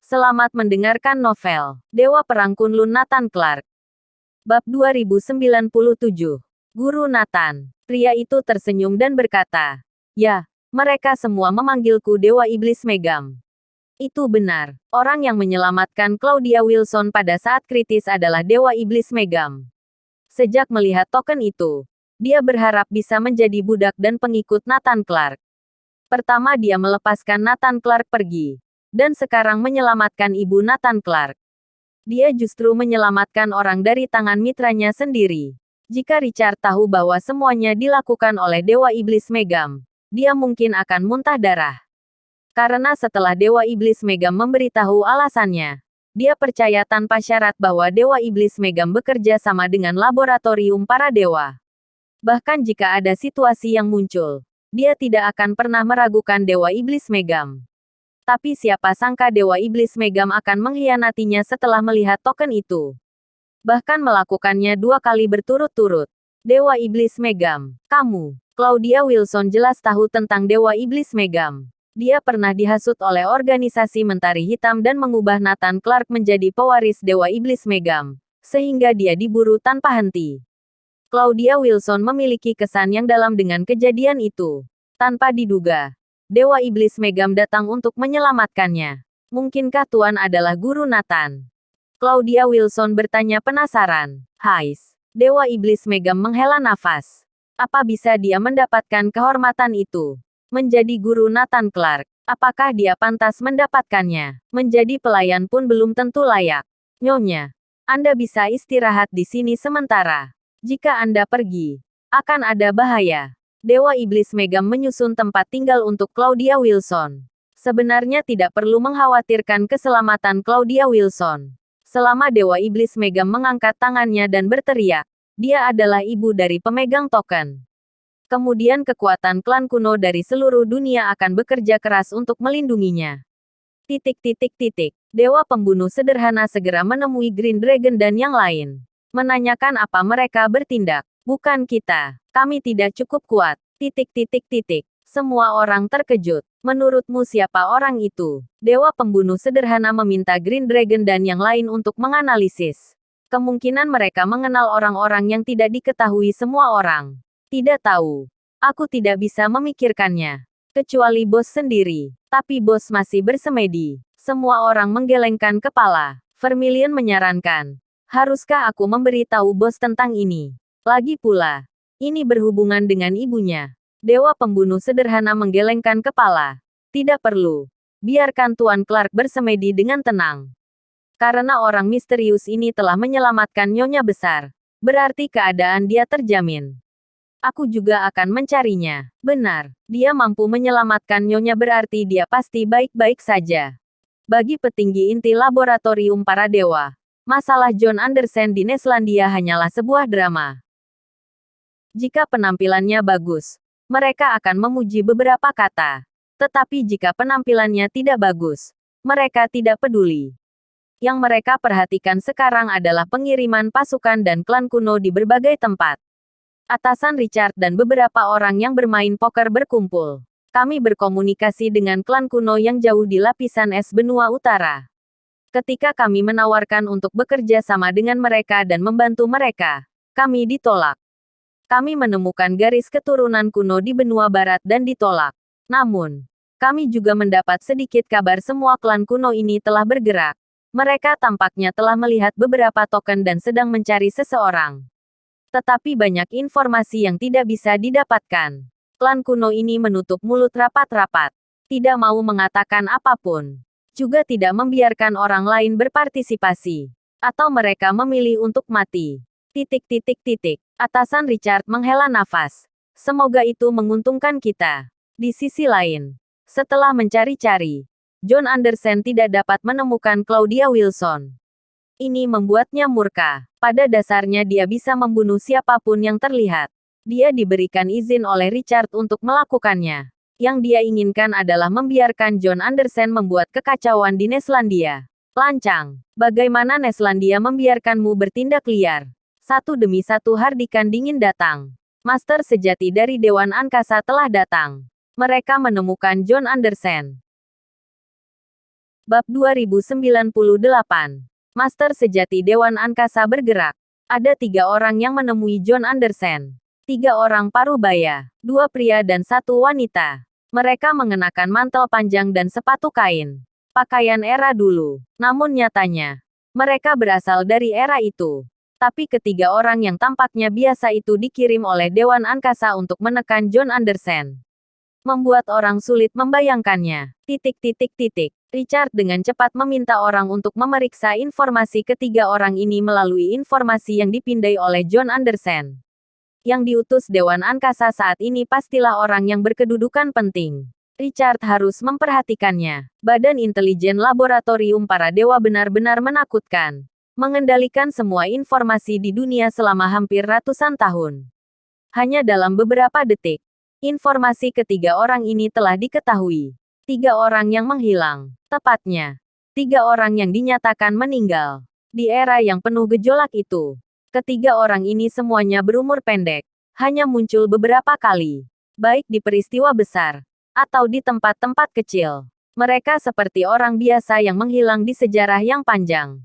Selamat mendengarkan novel Dewa Perang Kunlun Nathan Clark. Bab 2097. Guru Nathan. Pria itu tersenyum dan berkata, "Ya, mereka semua memanggilku Dewa Iblis Megam." Itu benar. Orang yang menyelamatkan Claudia Wilson pada saat kritis adalah Dewa Iblis Megam. Sejak melihat token itu, dia berharap bisa menjadi budak dan pengikut Nathan Clark. Pertama dia melepaskan Nathan Clark pergi. Dan sekarang menyelamatkan ibu Nathan Clark. Dia justru menyelamatkan orang dari tangan mitranya sendiri. Jika Richard tahu bahwa semuanya dilakukan oleh Dewa Iblis Megam, dia mungkin akan muntah darah. Karena setelah Dewa Iblis Megam memberitahu alasannya, dia percaya tanpa syarat bahwa Dewa Iblis Megam bekerja sama dengan laboratorium para dewa. Bahkan jika ada situasi yang muncul, dia tidak akan pernah meragukan Dewa Iblis Megam. Tapi siapa sangka Dewa Iblis Megam akan mengkhianatinya setelah melihat token itu. Bahkan melakukannya 2 kali berturut-turut. Dewa Iblis Megam, kamu. Claudia Wilson jelas tahu tentang Dewa Iblis Megam. Dia pernah dihasut oleh organisasi Mentari Hitam dan mengubah Nathan Clark menjadi pewaris Dewa Iblis Megam, sehingga dia diburu tanpa henti. Claudia Wilson memiliki kesan yang dalam dengan kejadian itu. Tanpa diduga, Dewa Iblis Megam datang untuk menyelamatkannya. Mungkinkah Tuan adalah Guru Nathan? Claudia Wilson bertanya penasaran. Hais. Dewa Iblis Megam menghela nafas. Apa bisa dia mendapatkan kehormatan itu? Menjadi Guru Nathan Clark. Apakah dia pantas mendapatkannya? Menjadi pelayan pun belum tentu layak. Nyonya, Anda bisa istirahat di sini sementara. Jika Anda pergi, akan ada bahaya. Dewa Iblis Megam menyusun tempat tinggal untuk Claudia Wilson. Sebenarnya tidak perlu mengkhawatirkan keselamatan Claudia Wilson. Selama Dewa Iblis Megam mengangkat tangannya dan berteriak, dia adalah ibu dari pemegang token. Kemudian kekuatan klan kuno dari seluruh dunia akan bekerja keras untuk melindunginya. Dewa pembunuh sederhana segera menemui Green Dragon dan yang lain. Menanyakan apa mereka bertindak. Bukan kita. Kami tidak cukup kuat. Semua orang terkejut. Menurutmu siapa orang itu? Dewa pembunuh sederhana meminta Green Dragon dan yang lain untuk menganalisis. Kemungkinan mereka mengenal orang-orang yang tidak diketahui semua orang. Tidak tahu. Aku tidak bisa memikirkannya. Kecuali bos sendiri. Tapi bos masih bersemedi. Semua orang menggelengkan kepala. Vermilion menyarankan. Haruskah aku memberitahu bos tentang ini? Lagi pula, ini berhubungan dengan ibunya. Dewa pembunuh sederhana menggelengkan kepala. Tidak perlu. Biarkan Tuan Clark bersemedi dengan tenang. Karena orang misterius ini telah menyelamatkan Nyonya besar. Berarti keadaan dia terjamin. Aku juga akan mencarinya. Benar, dia mampu menyelamatkan Nyonya berarti dia pasti baik-baik saja. Bagi petinggi inti laboratorium para dewa, masalah John Andersen di Neslandia hanyalah sebuah drama. Jika penampilannya bagus, mereka akan memuji beberapa kata. Tetapi jika penampilannya tidak bagus, mereka tidak peduli. Yang mereka perhatikan sekarang adalah pengiriman pasukan dan klan kuno di berbagai tempat. Atasan Richard dan beberapa orang yang bermain poker berkumpul. Kami berkomunikasi dengan klan kuno yang jauh di lapisan es benua utara. Ketika kami menawarkan untuk bekerja sama dengan mereka dan membantu mereka, kami ditolak. Kami menemukan garis keturunan kuno di benua barat dan ditolak. Namun, kami juga mendapat sedikit kabar semua klan kuno ini telah bergerak. Mereka tampaknya telah melihat beberapa token dan sedang mencari seseorang. Tetapi banyak informasi yang tidak bisa didapatkan. Klan kuno ini menutup mulut rapat-rapat. Tidak mau mengatakan apapun. Juga tidak membiarkan orang lain berpartisipasi. Atau mereka memilih untuk mati. Atasan Richard menghela nafas. Semoga itu menguntungkan kita. Di sisi lain, setelah mencari-cari, John Andersen tidak dapat menemukan Claudia Wilson. Ini membuatnya murka. Pada dasarnya dia bisa membunuh siapapun yang terlihat. Dia diberikan izin oleh Richard untuk melakukannya. Yang dia inginkan adalah membiarkan John Andersen membuat kekacauan di Neslandia. Lancang. Bagaimana Neslandia membiarkanmu bertindak liar? Satu demi satu hardikan dingin datang. Master sejati dari Dewan Angkasa telah datang. Mereka menemukan John Andersen. Bab 2098. Master sejati Dewan Angkasa bergerak. Ada 3 orang yang menemui John Andersen. 3 orang parubaya, 2 pria dan 1 wanita. Mereka mengenakan mantel panjang dan sepatu kain. Pakaian era dulu. Namun nyatanya, mereka berasal dari era itu. Tapi ketiga orang yang tampaknya biasa itu dikirim oleh Dewan Angkasa untuk menekan John Andersen. Membuat orang sulit membayangkannya. Richard dengan cepat meminta orang untuk memeriksa informasi ketiga orang ini melalui informasi yang dipindai oleh John Andersen. Yang diutus Dewan Angkasa saat ini pastilah orang yang berkedudukan penting. Richard harus memperhatikannya. Badan intelijen laboratorium para dewa benar-benar menakutkan. Mengendalikan semua informasi di dunia selama hampir ratusan tahun. Hanya dalam beberapa detik, informasi ketiga orang ini telah diketahui. 3 orang yang menghilang. Tepatnya, 3 orang yang dinyatakan meninggal. Di era yang penuh gejolak itu, ketiga orang ini semuanya berumur pendek. Hanya muncul beberapa kali. Baik di peristiwa besar, atau di tempat-tempat kecil. Mereka seperti orang biasa yang menghilang di sejarah yang panjang.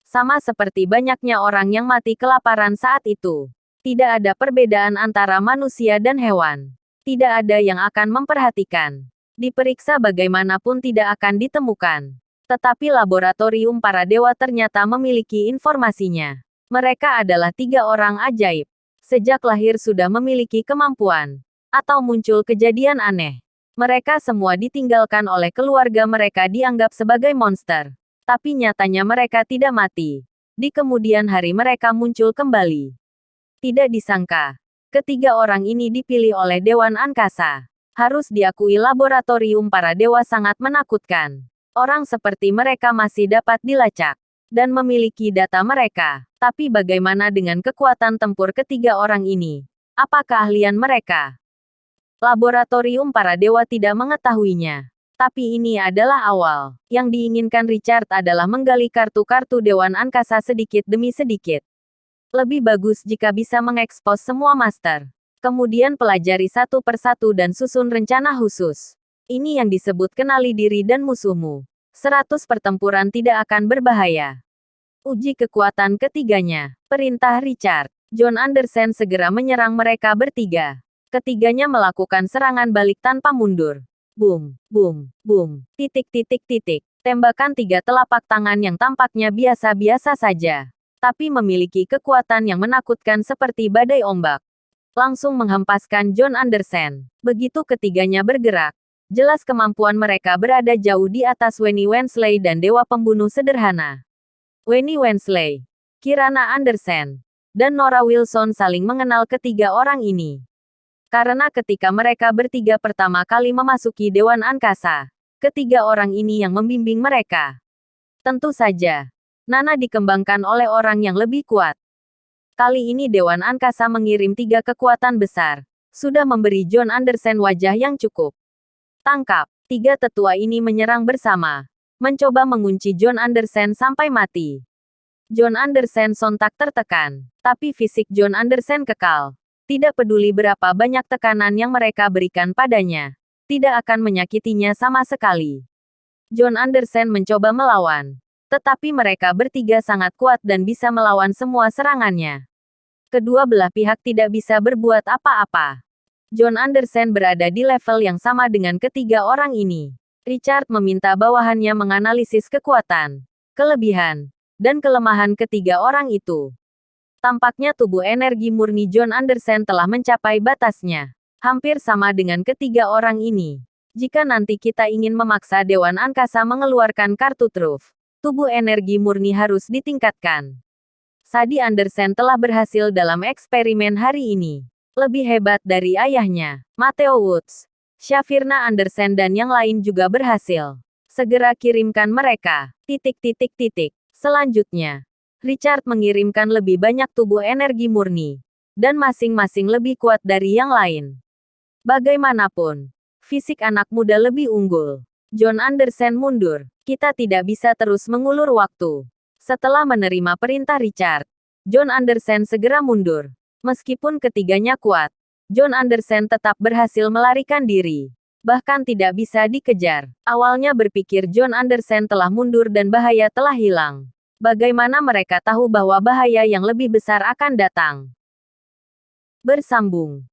Sama seperti banyaknya orang yang mati kelaparan saat itu. Tidak ada perbedaan antara manusia dan hewan. Tidak ada yang akan memperhatikan. Diperiksa bagaimanapun tidak akan ditemukan. Tetapi laboratorium para dewa ternyata memiliki informasinya. Mereka adalah 3 orang ajaib. Sejak lahir sudah memiliki kemampuan. Atau muncul kejadian aneh. Mereka semua ditinggalkan oleh keluarga mereka dianggap sebagai monster. Tapi nyatanya mereka tidak mati. Di kemudian hari mereka muncul kembali. Tidak disangka. Ketiga orang ini dipilih oleh Dewan Angkasa. Harus diakui laboratorium para dewa sangat menakutkan. Orang seperti mereka masih dapat dilacak. Dan memiliki data mereka. Tapi bagaimana dengan kekuatan tempur ketiga orang ini? Apa keahlian mereka? Laboratorium para dewa tidak mengetahuinya. Tapi ini adalah awal. Yang diinginkan Richard adalah menggali kartu-kartu Dewan Angkasa sedikit demi sedikit. Lebih bagus jika bisa mengekspos semua master. Kemudian pelajari satu persatu dan susun rencana khusus. Ini yang disebut kenali diri dan musuhmu. 100 pertempuran tidak akan berbahaya. Uji kekuatan ketiganya. Perintah Richard. John Andersen segera menyerang mereka bertiga. Ketiganya melakukan serangan balik tanpa mundur. Boom, boom, boom. Tembakan 3 telapak tangan yang tampaknya biasa-biasa saja. Tapi memiliki kekuatan yang menakutkan seperti badai ombak. Langsung menghempaskan John Andersen. Begitu ketiganya bergerak. Jelas kemampuan mereka berada jauh di atas Wenny Wensley dan Dewa Pembunuh Sederhana. Wenny Wensley, Kirana Andersen, dan Nora Wilson saling mengenal ketiga orang ini. Karena ketika mereka bertiga pertama kali memasuki Dewan Angkasa, ketiga orang ini yang membimbing mereka. Tentu saja, Nana dikembangkan oleh orang yang lebih kuat. Kali ini Dewan Angkasa mengirim 3 kekuatan besar. Sudah memberi John Andersen wajah yang cukup. Tangkap. 3 tetua ini menyerang bersama. Mencoba mengunci John Andersen sampai mati. John Andersen sontak tertekan. Tapi fisik John Andersen kekal. Tidak peduli berapa banyak tekanan yang mereka berikan padanya. Tidak akan menyakitinya sama sekali. John Andersen mencoba melawan. Tetapi mereka bertiga sangat kuat dan bisa melawan semua serangannya. Kedua belah pihak tidak bisa berbuat apa-apa. John Andersen berada di level yang sama dengan ketiga orang ini. Richard meminta bawahannya menganalisis kekuatan, kelebihan, dan kelemahan ketiga orang itu. Tampaknya tubuh energi murni John Andersen telah mencapai batasnya. Hampir sama dengan ketiga orang ini. Jika nanti kita ingin memaksa Dewan Angkasa mengeluarkan kartu truf, tubuh energi murni harus ditingkatkan. Sadie Andersen telah berhasil dalam eksperimen hari ini. Lebih hebat dari ayahnya, Matteo Woods. Shafirna Andersen dan yang lain juga berhasil. Segera kirimkan mereka. Selanjutnya, Richard mengirimkan lebih banyak tubuh energi murni. Dan masing-masing lebih kuat dari yang lain. Bagaimanapun, fisik anak muda lebih unggul. John Andersen mundur. Kita tidak bisa terus mengulur waktu. Setelah menerima perintah Richard, John Andersen segera mundur. Meskipun ketiganya kuat, John Andersen tetap berhasil melarikan diri. Bahkan tidak bisa dikejar. Awalnya berpikir John Anderson telah mundur dan bahaya telah hilang. Bagaimana mereka tahu bahwa bahaya yang lebih besar akan datang? Bersambung.